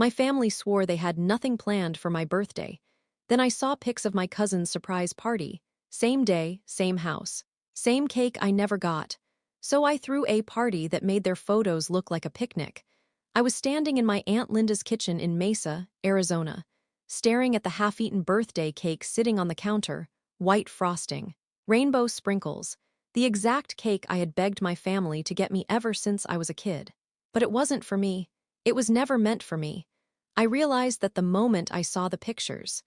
My family swore they had nothing planned for my birthday. Then I saw pics of my cousin's surprise party. Same day, same house. Same cake I never got. So I threw a party that made their photos look like a picnic. I was standing in my Aunt Linda's kitchen in Mesa, Arizona, staring at the half-eaten birthday cake sitting on the counter, white frosting, rainbow sprinkles, the exact cake I had begged my family to get me ever since I was a kid. But it wasn't for me. It was never meant for me. I realized that the moment I saw the pictures.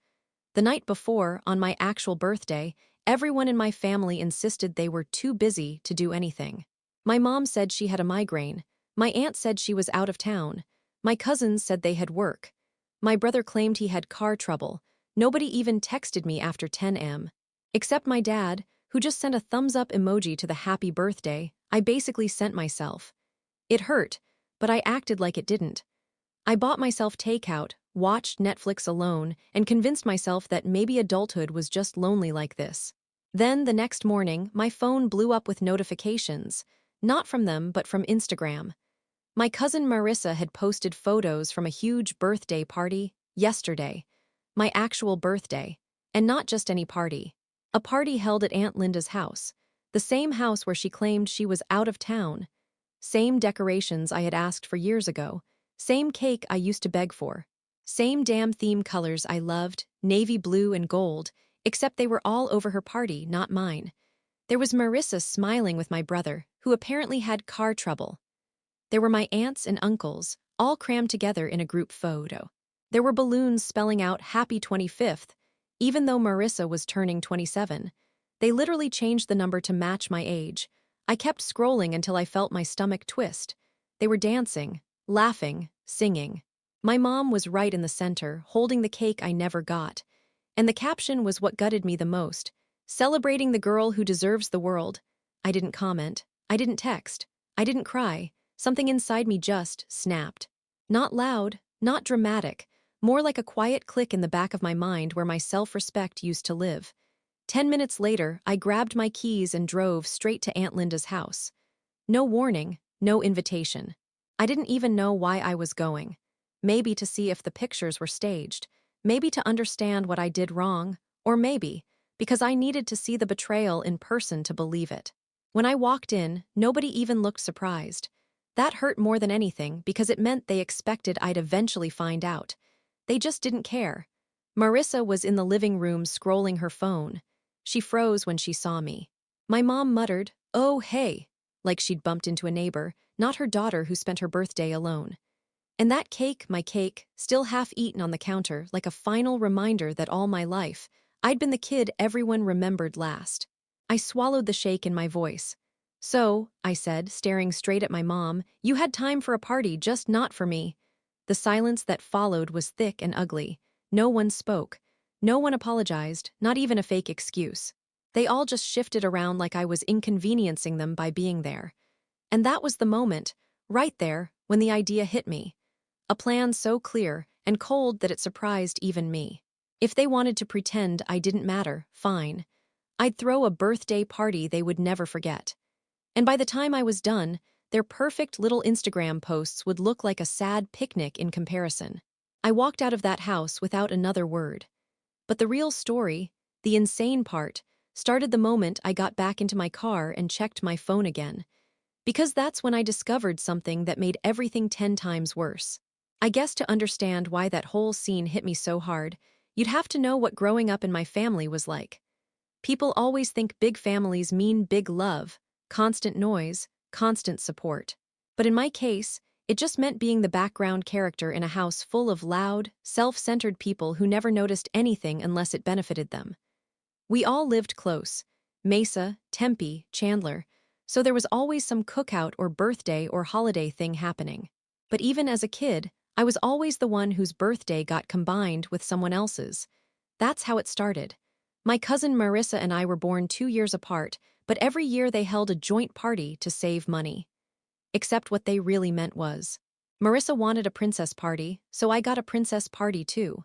The night before, on my actual birthday, everyone in my family insisted they were too busy to do anything. My mom said she had a migraine. My aunt said she was out of town. My cousins said they had work. My brother claimed he had car trouble. Nobody even texted me after 10 a.m. Except my dad, who just sent a thumbs-up emoji to the happy birthday I basically sent myself. It hurt, but I acted like it didn't. I bought myself takeout, watched Netflix alone, and convinced myself that maybe adulthood was just lonely like this. Then, the next morning, my phone blew up with notifications. Not from them, but from Instagram. My cousin Marissa had posted photos from a huge birthday party yesterday. My actual birthday. And not just any party. A party held at Aunt Linda's house. The same house where she claimed she was out of town. Same decorations I had asked for years ago. Same cake I used to beg for. Same damn theme colors I loved, navy blue and gold, except they were all over her party, not mine. There was Marissa smiling with my brother, who apparently had car trouble. There were my aunts and uncles, all crammed together in a group photo. There were balloons spelling out Happy 25th, even though Marissa was turning 27. They literally changed the number to match my age. I kept scrolling until I felt my stomach twist. They were dancing, laughing, singing. My mom was right in the center, holding the cake I never got. And the caption was what gutted me the most. Celebrating the girl who deserves the world. I didn't comment. I didn't text. I didn't cry. Something inside me just snapped. Not loud, not dramatic, more like a quiet click in the back of my mind where my self-respect used to live. 10 minutes later, I grabbed my keys and drove straight to Aunt Linda's house. No warning, no invitation. I didn't even know why I was going. Maybe to see if the pictures were staged. Maybe to understand what I did wrong. Or maybe because I needed to see the betrayal in person to believe it. When I walked in, nobody even looked surprised. That hurt more than anything because it meant they expected I'd eventually find out. They just didn't care. Marissa was in the living room scrolling her phone. She froze when she saw me. My mom muttered, "Oh, hey," like she'd bumped into a neighbor, not her daughter who spent her birthday alone. And that cake, my cake, still half-eaten on the counter, like a final reminder that all my life, I'd been the kid everyone remembered last. I swallowed the shake in my voice. "So," I said, staring straight at my mom, "you had time for a party, just not for me." The silence that followed was thick and ugly. No one spoke. No one apologized, not even a fake excuse. They all just shifted around like I was inconveniencing them by being there. And that was the moment, right there, when the idea hit me. A plan so clear and cold that it surprised even me. If they wanted to pretend I didn't matter, fine. I'd throw a birthday party they would never forget. And by the time I was done, their perfect little Instagram posts would look like a sad picnic in comparison. I walked out of that house without another word. But the real story, the insane part, started the moment I got back into my car and checked my phone again. Because that's when I discovered something that made everything 10 times worse. I guess to understand why that whole scene hit me so hard, you'd have to know what growing up in my family was like. People always think big families mean big love, constant noise, constant support. But in my case, it just meant being the background character in a house full of loud, self-centered people who never noticed anything unless it benefited them. We all lived close, Mesa, Tempe, Chandler, so there was always some cookout or birthday or holiday thing happening. But even as a kid, I was always the one whose birthday got combined with someone else's. That's how it started. My cousin Marissa and I were born 2 years apart, but every year they held a joint party to save money. Except what they really meant was, Marissa wanted a princess party, so I got a princess party too.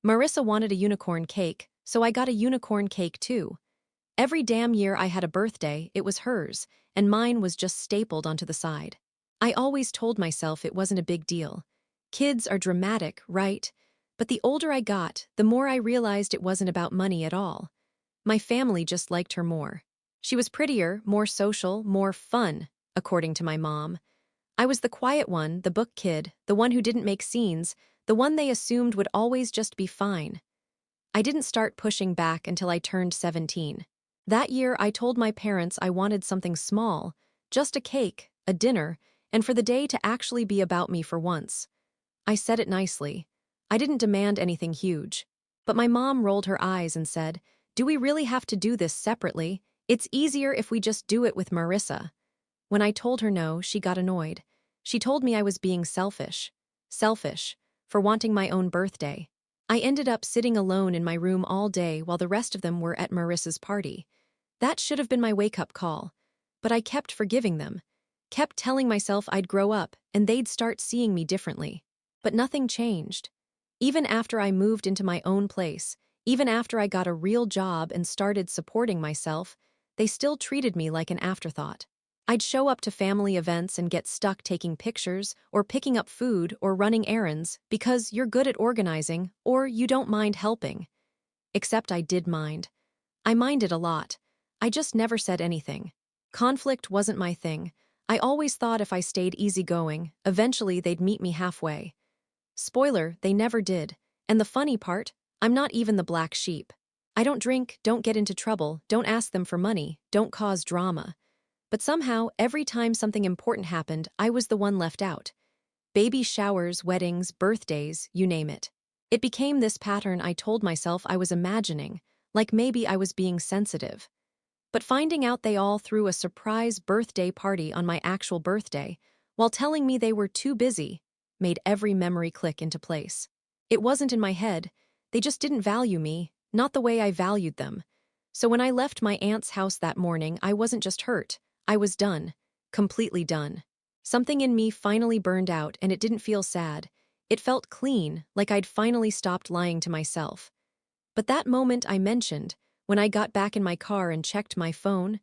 Marissa wanted a unicorn cake, so I got a unicorn cake too. Every damn year I had a birthday, it was hers, and mine was just stapled onto the side. I always told myself it wasn't a big deal. Kids are dramatic, right? But the older I got, the more I realized it wasn't about money at all. My family just liked her more. She was prettier, more social, more fun, according to my mom. I was the quiet one, the book kid, the one who didn't make scenes, the one they assumed would always just be fine. I didn't start pushing back until I turned 17. That year, I told my parents I wanted something small, just a cake, a dinner, and for the day to actually be about me for once. I said it nicely. I didn't demand anything huge. But my mom rolled her eyes and said, "Do we really have to do this separately? It's easier if we just do it with Marissa." When I told her no, she got annoyed. She told me I was being selfish. Selfish, for wanting my own birthday. I ended up sitting alone in my room all day while the rest of them were at Marissa's party. That should have been my wake-up call. But I kept forgiving them. Kept telling myself I'd grow up and they'd start seeing me differently. But nothing changed. Even after I moved into my own place, even after I got a real job and started supporting myself, they still treated me like an afterthought. I'd show up to family events and get stuck taking pictures or picking up food or running errands because you're good at organizing or you don't mind helping. Except I did mind. I minded a lot. I just never said anything. Conflict wasn't my thing. I always thought if I stayed easygoing, eventually they'd meet me halfway. Spoiler, they never did. And the funny part, I'm not even the black sheep. I don't drink, don't get into trouble, don't ask them for money, don't cause drama. But somehow, every time something important happened, I was the one left out. Baby showers, weddings, birthdays, you name it. It became this pattern I told myself I was imagining, like maybe I was being sensitive. But finding out they all threw a surprise birthday party on my actual birthday, while telling me they were too busy, made every memory click into place. It wasn't in my head, they just didn't value me, not the way I valued them. So when I left my aunt's house that morning, I wasn't just hurt. I was done. Completely done. Something in me finally burned out and it didn't feel sad. It felt clean, like I'd finally stopped lying to myself. But that moment I mentioned, when I got back in my car and checked my phone,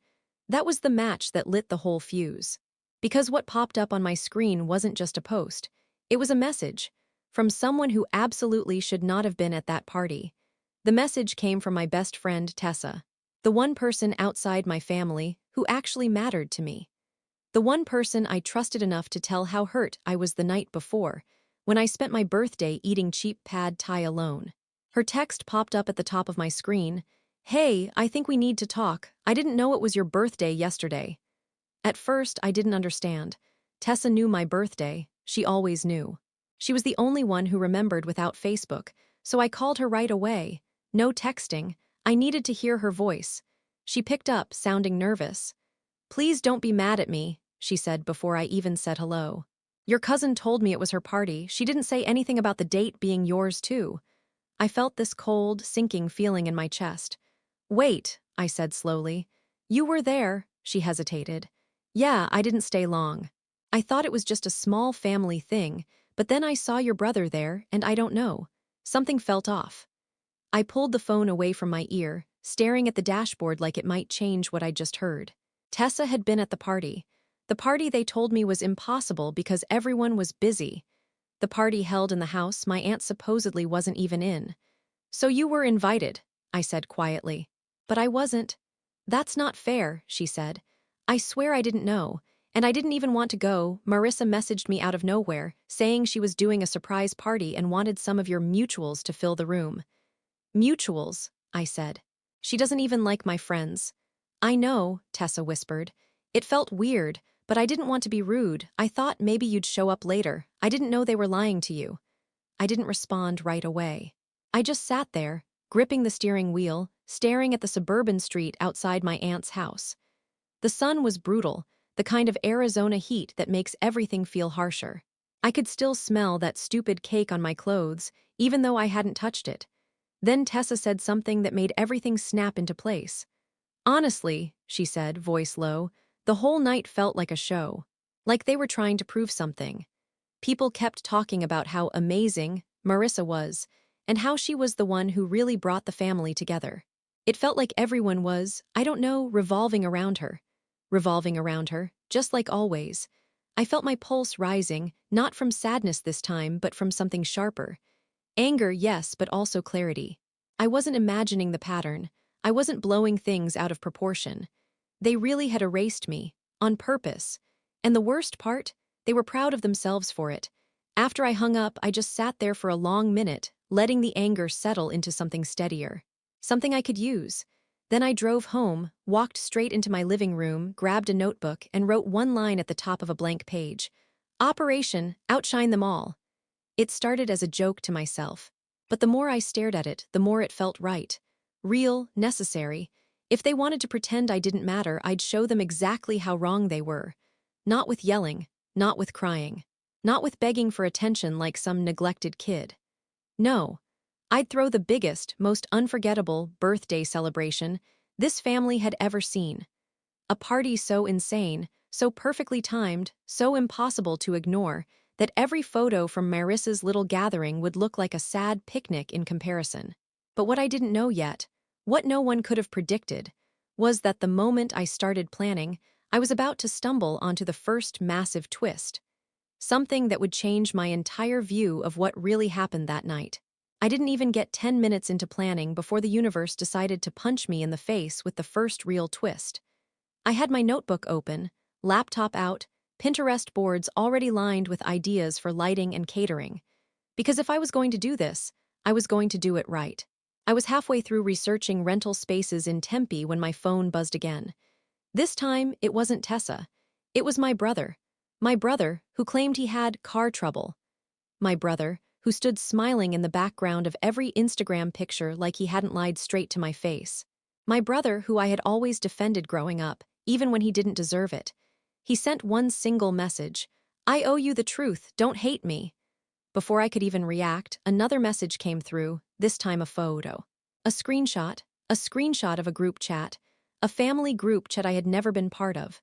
that was the match that lit the whole fuse. Because what popped up on my screen wasn't just a post. It was a message. From someone who absolutely should not have been at that party. The message came from my best friend, Tessa. The one person outside my family who actually mattered to me. The one person I trusted enough to tell how hurt I was the night before, when I spent my birthday eating cheap pad thai alone. Her text popped up at the top of my screen. "Hey, I think we need to talk. I didn't know it was your birthday yesterday." At first, I didn't understand. Tessa knew my birthday. She always knew. She was the only one who remembered without Facebook, so I called her right away. No texting. I needed to hear her voice. She picked up, sounding nervous. "Please don't be mad at me," she said before I even said hello. "Your cousin told me it was her party. She didn't say anything about the date being yours too." I felt this cold, sinking feeling in my chest. "Wait," I said slowly. "You were there," she hesitated. "Yeah, I didn't stay long. I thought it was just a small family thing, but then I saw your brother there, and I don't know. Something felt off." I pulled the phone away from my ear, staring at the dashboard like it might change what I'd just heard. Tessa had been at the party. The party they told me was impossible because everyone was busy. The party held in the house my aunt supposedly wasn't even in. "So you were invited," I said quietly. "But I wasn't." "That's not fair," she said. "I swear I didn't know. And I didn't even want to go. Marissa messaged me out of nowhere, saying she was doing a surprise party and wanted some of your mutuals to fill the room." "Mutuals," I said. "She doesn't even like my friends." "I know," Tessa whispered. "It felt weird, but I didn't want to be rude. I thought maybe you'd show up later. I didn't know they were lying to you." I didn't respond right away. I just sat there, gripping the steering wheel, staring at the suburban street outside my aunt's house. The sun was brutal, the kind of Arizona heat that makes everything feel harsher. I could still smell that stupid cake on my clothes, even though I hadn't touched it. Then Tessa said something that made everything snap into place. "Honestly," she said, voice low, "the whole night felt like a show. Like they were trying to prove something. People kept talking about how amazing Marissa was, and how she was the one who really brought the family together. It felt like everyone was, I don't know, revolving around her. Revolving around her, just like always. I felt my pulse rising, not from sadness this time, but from something sharper. Anger, yes, but also clarity. I wasn't imagining the pattern. I wasn't blowing things out of proportion. They really had erased me, on purpose. And the worst part, they were proud of themselves for it. After I hung up, I just sat there for a long minute, letting the anger settle into something steadier. Something I could use. Then I drove home, walked straight into my living room, grabbed a notebook, and wrote one line at the top of a blank page. Operation, outshine them all. It started as a joke to myself. But the more I stared at it, the more it felt right. Real, necessary. If they wanted to pretend I didn't matter, I'd show them exactly how wrong they were. Not with yelling, not with crying, not with begging for attention like some neglected kid. No. I'd throw the biggest, most unforgettable birthday celebration this family had ever seen. A party so insane, so perfectly timed, so impossible to ignore, that every photo from Marissa's little gathering would look like a sad picnic in comparison. But what I didn't know yet, what no one could have predicted, was that the moment I started planning, I was about to stumble onto the first massive twist. Something that would change my entire view of what really happened that night. I didn't even get 10 minutes into planning before the universe decided to punch me in the face with the first real twist. I had my notebook open, laptop out, Pinterest boards already lined with ideas for lighting and catering. Because if I was going to do this, I was going to do it right. I was halfway through researching rental spaces in Tempe when my phone buzzed again. This time, it wasn't Tessa. It was my brother. My brother, who claimed he had car trouble. My brother, who stood smiling in the background of every Instagram picture like he hadn't lied straight to my face. My brother, who I had always defended growing up, even when he didn't deserve it. He sent one single message. I owe you the truth, don't hate me. Before I could even react, another message came through, this time a photo. A screenshot of a group chat, a family group chat I had never been part of.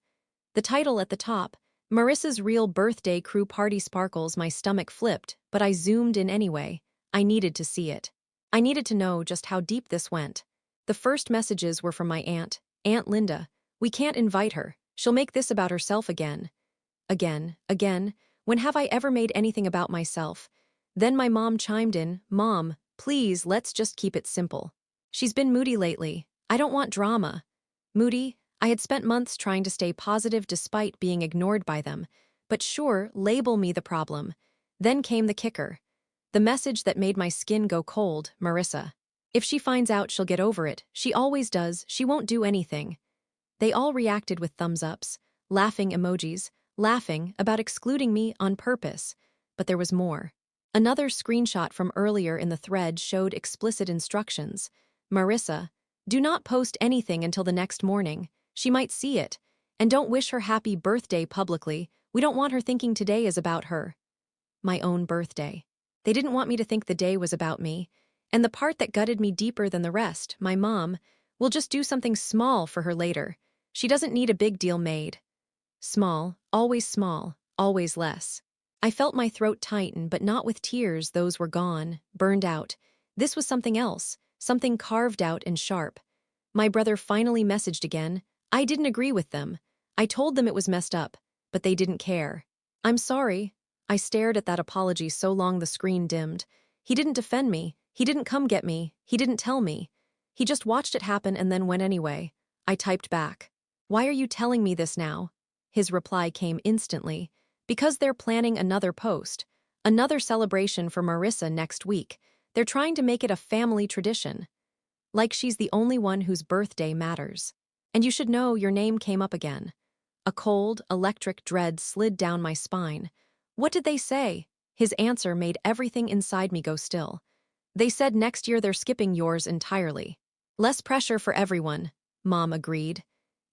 The title at the top, Marissa's real birthday crew party sparkles. My stomach flipped, but I zoomed in anyway. I needed to see it. I needed to know just how deep this went. The first messages were from my aunt, Aunt Linda. We can't invite her. She'll make this about herself again. Again. When have I ever made anything about myself? Then my mom chimed in, Mom, please, let's just keep it simple. She's been moody lately. I don't want drama. Moody? I had spent months trying to stay positive despite being ignored by them. But sure, label me the problem. Then came the kicker. The message that made my skin go cold, Marissa. If she finds out, she'll get over it. She always does. She won't do anything. They all reacted with thumbs ups, laughing emojis, laughing about excluding me on purpose. But there was more. Another screenshot from earlier in the thread showed explicit instructions. Marissa, do not post anything until the next morning. She might see it. And don't wish her happy birthday publicly. We don't want her thinking today is about her. My own birthday. They didn't want me to think the day was about me. And the part that gutted me deeper than the rest, my mom, will just do something small for her later. She doesn't need a big deal made. Small, always less. I felt my throat tighten, but not with tears. Those were gone, burned out. This was something else, something carved out and sharp. My brother finally messaged again. I didn't agree with them. I told them it was messed up, but they didn't care. I'm sorry. I stared at that apology so long the screen dimmed. He didn't defend me. He didn't come get me. He didn't tell me. He just watched it happen and then went anyway. I typed back. Why are you telling me this now? His reply came instantly. Because they're planning another post. Another celebration for Marissa next week. They're trying to make it a family tradition. Like she's the only one whose birthday matters. And you should know your name came up again. A cold, electric dread slid down my spine. What did they say? His answer made everything inside me go still. They said next year they're skipping yours entirely. Less pressure for everyone, Mom agreed.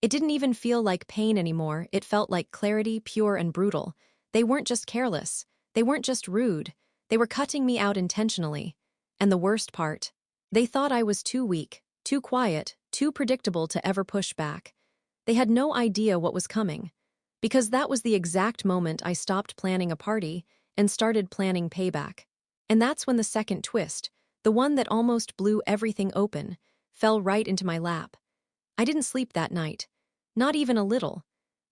It didn't even feel like pain anymore. It felt like clarity, pure and brutal. They weren't just careless. They weren't just rude. They were cutting me out intentionally. And the worst part, they thought I was too weak, too quiet, too predictable to ever push back. They had no idea what was coming. Because that was the exact moment I stopped planning a party and started planning payback. And that's when the second twist, the one that almost blew everything open, fell right into my lap. I didn't sleep that night. Not even a little.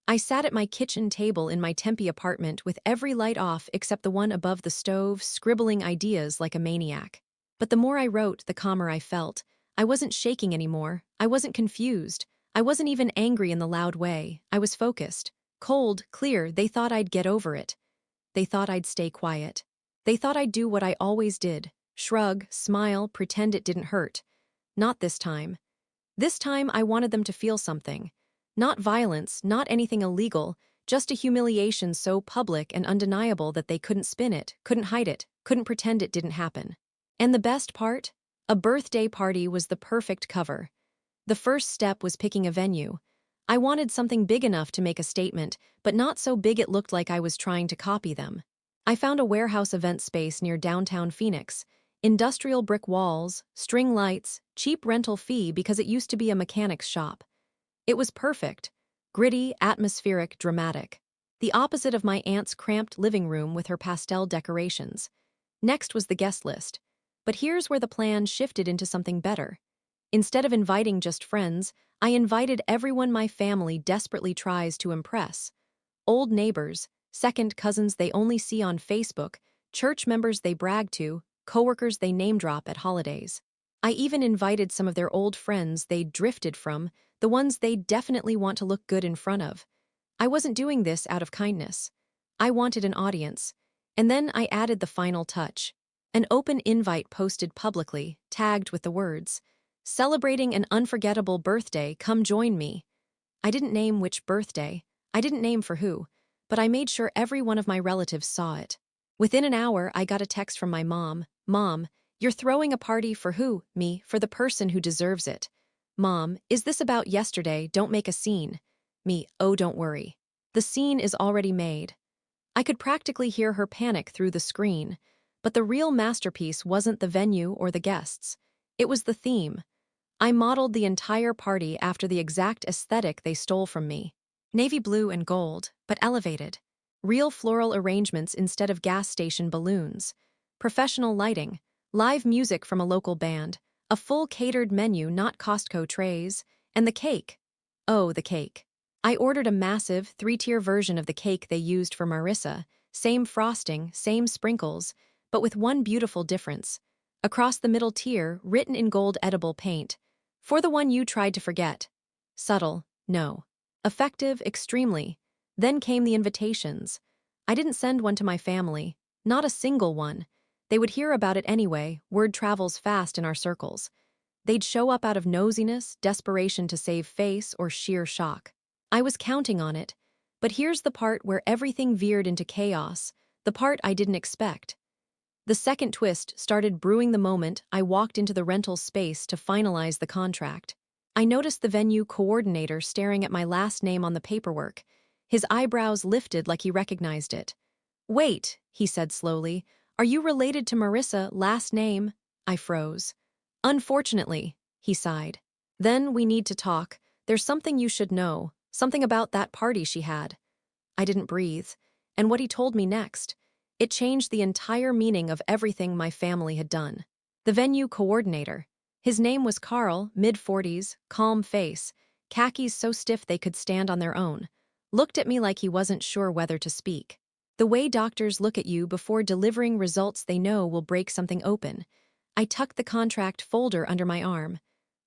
I sat at my kitchen table in my Tempe apartment with every light off except the one above the stove, scribbling ideas like a maniac. But the more I wrote, the calmer I felt. I wasn't shaking anymore. I wasn't confused. I wasn't even angry in the loud way. I was focused. Cold, clear. They thought I'd get over it. They thought I'd stay quiet. They thought I'd do what I always did. Shrug, smile, pretend it didn't hurt. Not this time. This time I wanted them to feel something. Not violence, not anything illegal, just a humiliation so public and undeniable that they couldn't spin it, couldn't hide it, couldn't pretend it didn't happen. And the best part? A birthday party was the perfect cover. The first step was picking a venue. I wanted something big enough to make a statement, but not so big it looked like I was trying to copy them. I found a warehouse event space near downtown Phoenix. Industrial brick walls, string lights, cheap rental fee because it used to be a mechanic's shop. It was perfect. Gritty, atmospheric, dramatic. The opposite of my aunt's cramped living room with her pastel decorations. Next was the guest list. But here's where the plan shifted into something better. Instead of inviting just friends, I invited everyone my family desperately tries to impress. Old neighbors, second cousins they only see on Facebook, church members they brag to, coworkers they name-drop at holidays. I even invited some of their old friends they'd drifted from, the ones they definitely want to look good in front of. I wasn't doing this out of kindness. I wanted an audience. And then I added the final touch. An open invite posted publicly, tagged with the words, "Celebrating an unforgettable birthday, come join me." I didn't name which birthday. I didn't name for who. But I made sure every one of my relatives saw it. Within an hour, I got a text from my mom. "Mom, you're throwing a party for who?" "Me, for the person who deserves it." "Mom, is this about yesterday? Don't make a scene." "Me, oh, don't worry. The scene is already made." I could practically hear her panic through the screen. But the real masterpiece wasn't the venue or the guests. It was the theme. I modeled the entire party after the exact aesthetic they stole from me. Navy blue and gold, but elevated. Real floral arrangements instead of gas station balloons. Professional lighting. Live music from a local band. A full catered menu, not Costco trays. And the cake. Oh, the cake. I ordered a massive, 3-tier version of the cake they used for Marissa. Same frosting, same sprinkles, but with one beautiful difference. Across the middle tier, written in gold edible paint. "For the one you tried to forget." Subtle, no. Effective, extremely. Then came the invitations. I didn't send one to my family. Not a single one. They would hear about it anyway. Word travels fast in our circles. They'd show up out of nosiness, desperation to save face, or sheer shock. I was counting on it. But here's the part where everything veered into chaos, the part I didn't expect. The second twist started brewing the moment I walked into the rental space to finalize the contract. I noticed the venue coordinator staring at my last name on the paperwork. His eyebrows lifted like he recognized it. "Wait," he said slowly. "Are you related to Marissa, last name?" I froze. "Unfortunately," he sighed. "Then we need to talk. There's something you should know, something about that party she had." I didn't breathe. And what he told me next, it changed the entire meaning of everything my family had done. The venue coordinator. His name was Carl, mid-40s, calm face, khakis so stiff they could stand on their own, looked at me like he wasn't sure whether to speak. The way doctors look at you before delivering results they know will break something open. I tucked the contract folder under my arm.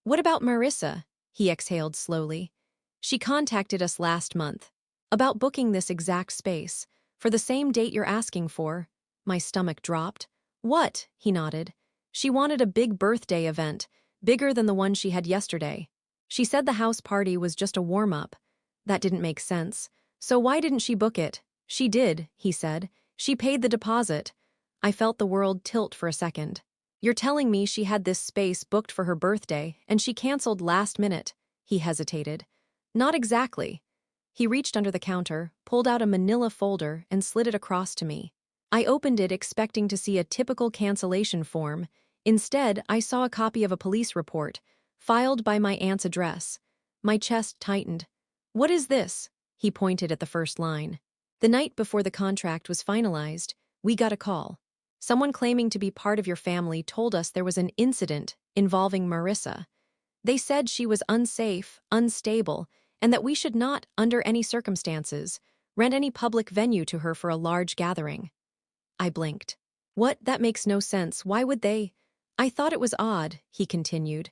"What about Marissa?" he exhaled slowly. "She contacted us last month. About booking this exact space. For the same date you're asking for." My stomach dropped. "What?" he nodded. "She wanted a big birthday event, bigger than the one she had yesterday. She said the house party was just a warm-up." That didn't make sense. "So why didn't she book it?" "She did," he said. "She paid the deposit." I felt the world tilt for a second. "You're telling me she had this space booked for her birthday, and she canceled last minute?" He hesitated. "Not exactly." He reached under the counter, pulled out a manila folder, and slid it across to me. I opened it expecting to see a typical cancellation form. Instead, I saw a copy of a police report, filed by my aunt's address. My chest tightened. "What is this?" He pointed at the first line. "The night before the contract was finalized, we got a call. Someone claiming to be part of your family told us there was an incident involving Marissa. They said she was unsafe, unstable, and that we should not, under any circumstances, rent any public venue to her for a large gathering. I blinked. What? That makes no sense. Why would they? I thought it was odd, he continued.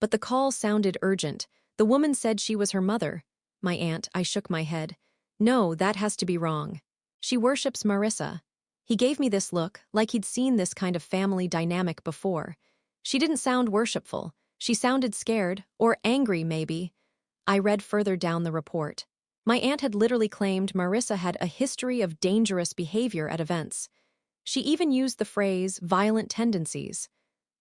But the call sounded urgent. The woman said she was her mother. My aunt. I shook my head. No, that has to be wrong. She worships Marissa. He gave me this look, like he'd seen this kind of family dynamic before. She didn't sound worshipful. She sounded scared, or angry maybe. I read further down the report. My aunt had literally claimed Marissa had a history of dangerous behavior at events. She even used the phrase violent tendencies.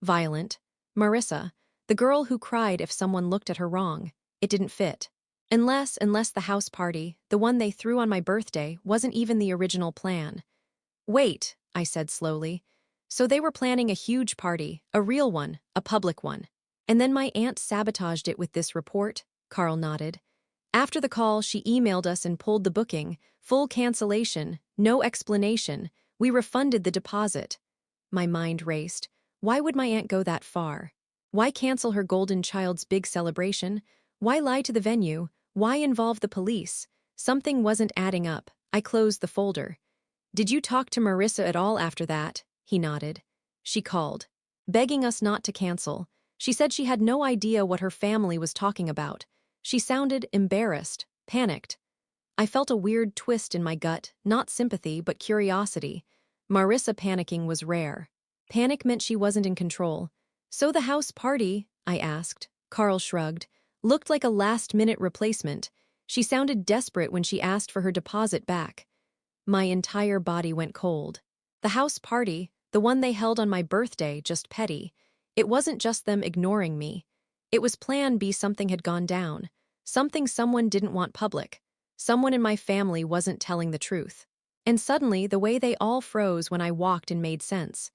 Violent. Marissa, the girl who cried if someone looked at her wrong. It didn't fit. Unless the house party, the one they threw on my birthday, wasn't even the original plan. Wait, I said slowly. So they were planning a huge party, a real one, a public one. And then my aunt sabotaged it with this report? Carl nodded. After the call, she emailed us and pulled the booking, full cancellation, no explanation. We refunded the deposit. My mind raced. Why would my aunt go that far? Why cancel her golden child's big celebration? Why lie to the venue? Why involve the police? Something wasn't adding up. I closed the folder. Did you talk to Marissa at all after that? He nodded. She called, begging us not to cancel. She said she had no idea what her family was talking about. She sounded embarrassed, panicked. I felt a weird twist in my gut, not sympathy but curiosity. Marissa panicking was rare. Panic meant she wasn't in control. So the house party, I asked. Carl shrugged. Looked like a last-minute replacement. She sounded desperate when she asked for her deposit back. My entire body went cold. The house party, the one they held on my birthday, just petty. It wasn't just them ignoring me. It was Plan B. Something had gone down. Something someone didn't want public. Someone in my family wasn't telling the truth. And suddenly, the way they all froze when I walked in made sense.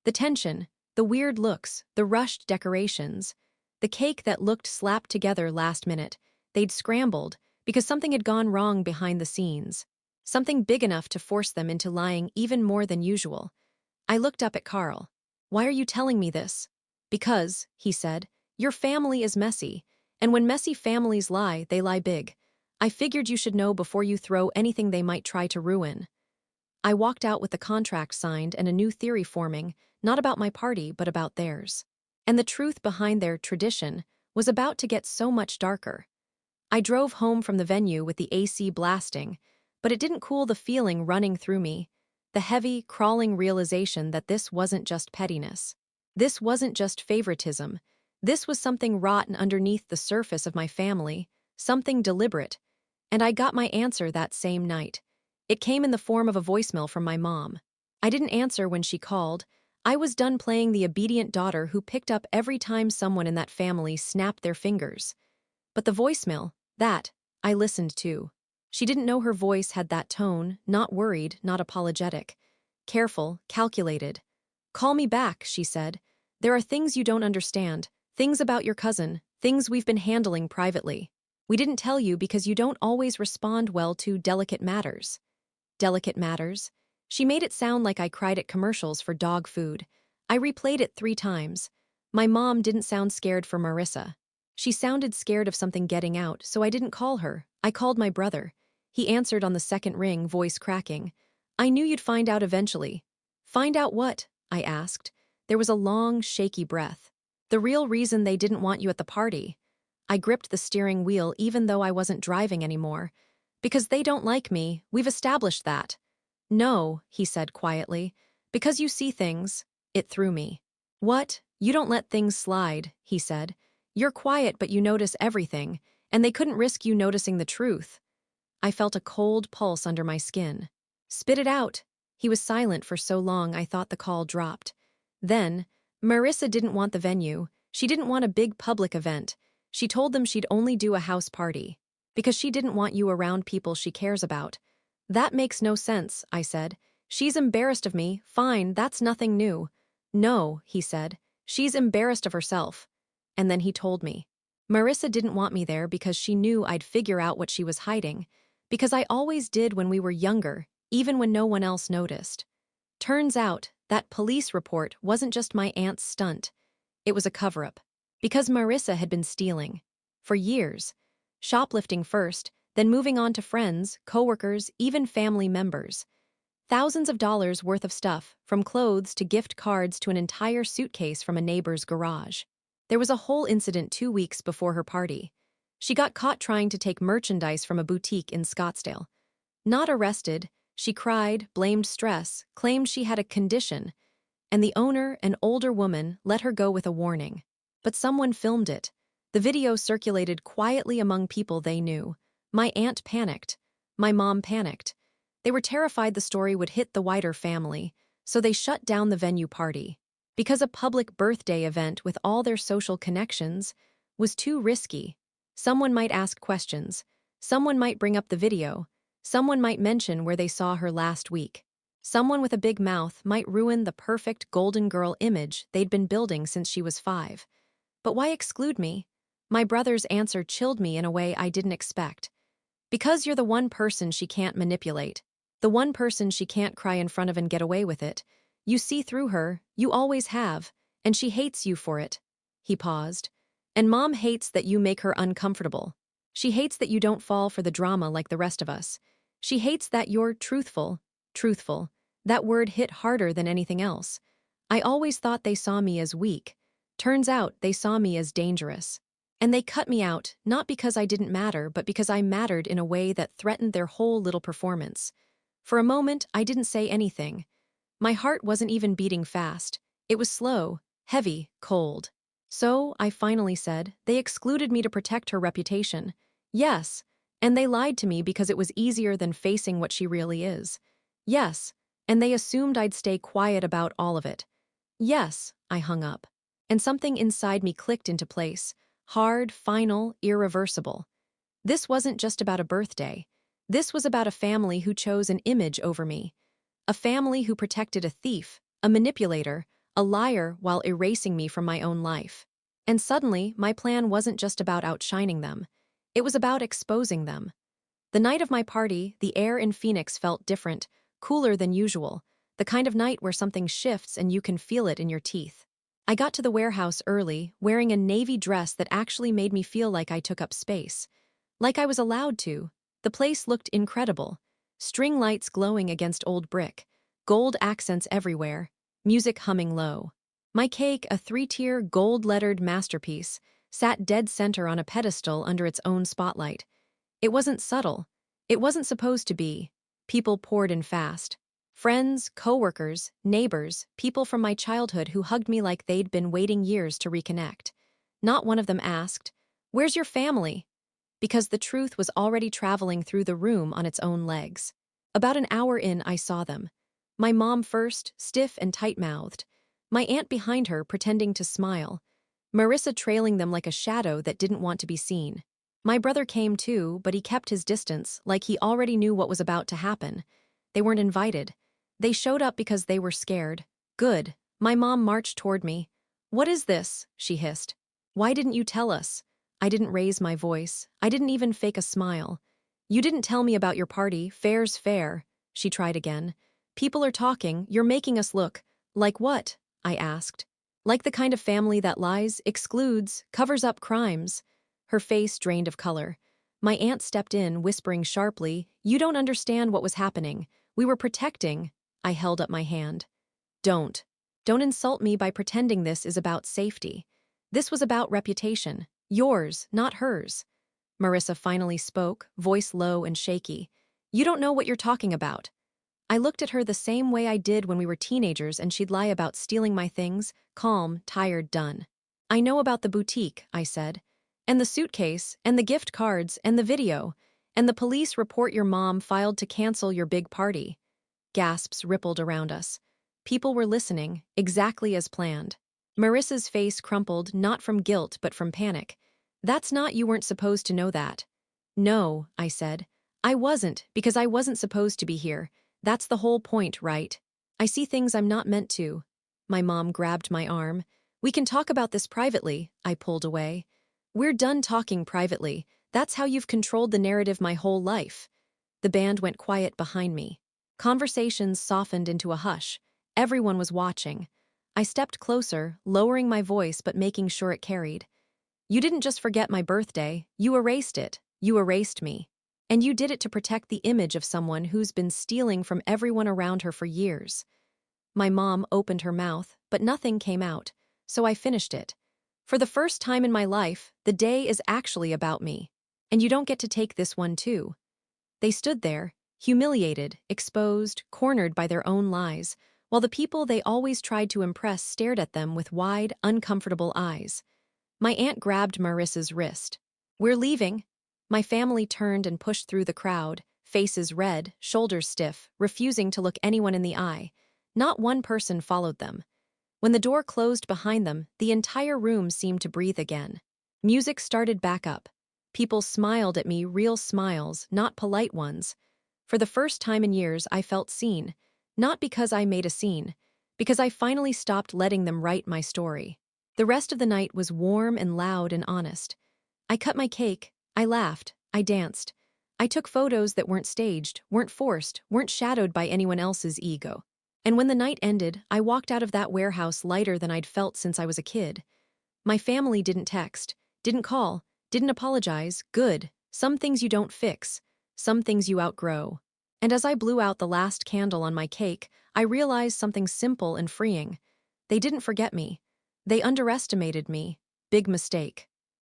The tension, the weird looks, the rushed decorations. The cake that looked slapped together last minute. They'd scrambled, because something had gone wrong behind the scenes. Something big enough to force them into lying even more than usual. I looked up at Carl. Why are you telling me this? Because, he said, your family is messy, and when messy families lie, they lie big. I figured you should know before you throw anything they might try to ruin. I walked out with the contract signed and a new theory forming, not about my party, but about theirs. And the truth behind their tradition was about to get so much darker. I drove home from the venue with the AC blasting, but it didn't cool the feeling running through me, the heavy, crawling realization that this wasn't just pettiness. This wasn't just favoritism. This was something rotten underneath the surface of my family, something deliberate. And I got my answer that same night. It came in the form of a voicemail from my mom. I didn't answer when she called. I was done playing the obedient daughter who picked up every time someone in that family snapped their fingers. But the voicemail, that, I listened to. She didn't know her voice had that tone, not worried, not apologetic. Careful, calculated. Call me back, she said. There are things you don't understand, things about your cousin, things we've been handling privately. We didn't tell you because you don't always respond well to delicate matters. Delicate matters? She made it sound like I cried at commercials for dog food. I replayed it 3 times. My mom didn't sound scared for Marissa. She sounded scared of something getting out, so I didn't call her. I called my brother. He answered on the second ring, voice cracking. I knew you'd find out eventually. Find out what? I asked. There was a long, shaky breath. The real reason they didn't want you at the party. I gripped the steering wheel even though I wasn't driving anymore. Because they don't like me, we've established that. No, he said quietly. Because you see things. It threw me. What? You don't let things slide, he said. You're quiet but you notice everything, and they couldn't risk you noticing the truth. I felt a cold pulse under my skin. Spit it out. He was silent for so long I thought the call dropped. Then, Marissa didn't want the venue. She didn't want a big public event. She told them she'd only do a house party. Because she didn't want you around people she cares about. That makes no sense, I said. She's embarrassed of me, fine, that's nothing new. No, he said. She's embarrassed of herself. And then he told me. Marissa didn't want me there because she knew I'd figure out what she was hiding. Because I always did when we were younger, even when no one else noticed. Turns out, that police report wasn't just my aunt's stunt. It was a cover-up. Because Marissa had been stealing. For years. shoplifting first, then moving on to friends, coworkers, even family members. Thousands of dollars worth of stuff, from clothes to gift cards to an entire suitcase from a neighbor's garage. There was a whole incident 2 weeks before her party. She got caught trying to take merchandise from a boutique in Scottsdale. Not arrested, she cried, blamed stress, claimed she had a condition, and the owner, an older woman, let her go with a warning. But someone filmed it. The video circulated quietly among people they knew. My aunt panicked. My mom panicked. They were terrified the story would hit the wider family, so they shut down the venue party. Because a public birthday event with all their social connections was too risky. Someone might ask questions. Someone might bring up the video. Someone might mention where they saw her last week. Someone with a big mouth might ruin the perfect golden girl image they'd been building since she was 5. But why exclude me? My brother's answer chilled me in a way I didn't expect. Because you're the one person she can't manipulate. The one person she can't cry in front of and get away with it. You see through her, you always have, and she hates you for it. He paused. And Mom hates that you make her uncomfortable. She hates that you don't fall for the drama like the rest of us. She hates that you're truthful. Truthful. That word hit harder than anything else. I always thought they saw me as weak. Turns out they saw me as dangerous. And they cut me out, not because I didn't matter, but because I mattered in a way that threatened their whole little performance. For a moment, I didn't say anything. My heart wasn't even beating fast. It was slow, heavy, cold. So, I finally said, they excluded me to protect her reputation. Yes, and they lied to me because it was easier than facing what she really is. Yes, and they assumed I'd stay quiet about all of it. Yes, I hung up. And something inside me clicked into place. Hard, final, irreversible. This wasn't just about a birthday. This was about a family who chose an image over me. A family who protected a thief, a manipulator, a liar while erasing me from my own life. And suddenly, my plan wasn't just about outshining them. It was about exposing them. The night of my party, the air in Phoenix felt different, cooler than usual, the kind of night where something shifts and you can feel it in your teeth. I got to the warehouse early, wearing a navy dress that actually made me feel like I took up space. Like I was allowed to. The place looked incredible. String lights glowing against old brick, gold accents everywhere, music humming low. My cake, a 3-tier, gold-lettered masterpiece, sat dead center on a pedestal under its own spotlight. It wasn't subtle. It wasn't supposed to be. People poured in fast. Friends, coworkers, neighbors, people from my childhood who hugged me like they'd been waiting years to reconnect. Not one of them asked, "Where's your family?" Because the truth was already traveling through the room on its own legs. About an hour in, I saw them. My mom first, stiff and tight-mouthed. My aunt behind her, pretending to smile. Marissa trailing them like a shadow that didn't want to be seen. My brother came too, but he kept his distance, like he already knew what was about to happen. They weren't invited. They showed up because they were scared. Good. My mom marched toward me. "What is this?" she hissed. "Why didn't you tell us?" I didn't raise my voice. I didn't even fake a smile. "You didn't tell me about your party. Fair's fair." She tried again. "People are talking. You're making us look." "Like what?" I asked. "Like the kind of family that lies, excludes, covers up crimes." Her face drained of color. My aunt stepped in, whispering sharply, "You don't understand what was happening. We were protecting." I held up my hand. Don't. Don't insult me by pretending this is about safety. This was about reputation. Yours, not hers. Marissa finally spoke, voice low and shaky. "You don't know what you're talking about." I looked at her the same way I did when we were teenagers and she'd lie about stealing my things, calm, tired, done. "I know about the boutique," I said. "And the suitcase, and the gift cards, and the video, and the police report your mom filed to cancel your big party." Gasps rippled around us. People were listening, exactly as planned. Marissa's face crumpled, not from guilt but from panic. "That's not, you weren't supposed to know that." "No," I said. "I wasn't, because I wasn't supposed to be here. That's the whole point, right? I see things I'm not meant to." My mom grabbed my arm. "We can talk about this privately," I pulled away. "We're done talking privately. That's how you've controlled the narrative my whole life." The band went quiet behind me. Conversations softened into a hush. Everyone was watching. I stepped closer, lowering my voice but making sure it carried. "You didn't just forget my birthday, you erased it. You erased me. And you did it to protect the image of someone who's been stealing from everyone around her for years. My mom opened her mouth, but nothing came out, so I finished it. For the first time in my life, the day is actually about me. And you don't get to take this one too. They stood there, humiliated, exposed, cornered by their own lies, while the people they always tried to impress stared at them with wide, uncomfortable eyes. My aunt grabbed Marissa's wrist. "We're leaving." My family turned and pushed through the crowd, faces red, shoulders stiff, refusing to look anyone in the eye. Not one person followed them. When the door closed behind them, the entire room seemed to breathe again. Music started back up. People smiled at me, real smiles, not polite ones. For the first time in years, I felt seen. Not because I made a scene, because I finally stopped letting them write my story. The rest of the night was warm and loud and honest. I cut my cake, I laughed, I danced. I took photos that weren't staged, weren't forced, weren't shadowed by anyone else's ego. And when the night ended, I walked out of that warehouse lighter than I'd felt since I was a kid. My family didn't text, didn't call, didn't apologize. Good. Some things you don't fix. Some things you outgrow. And as I blew out the last candle on my cake, I realized something simple and freeing. They didn't forget me. They underestimated me. Big mistake.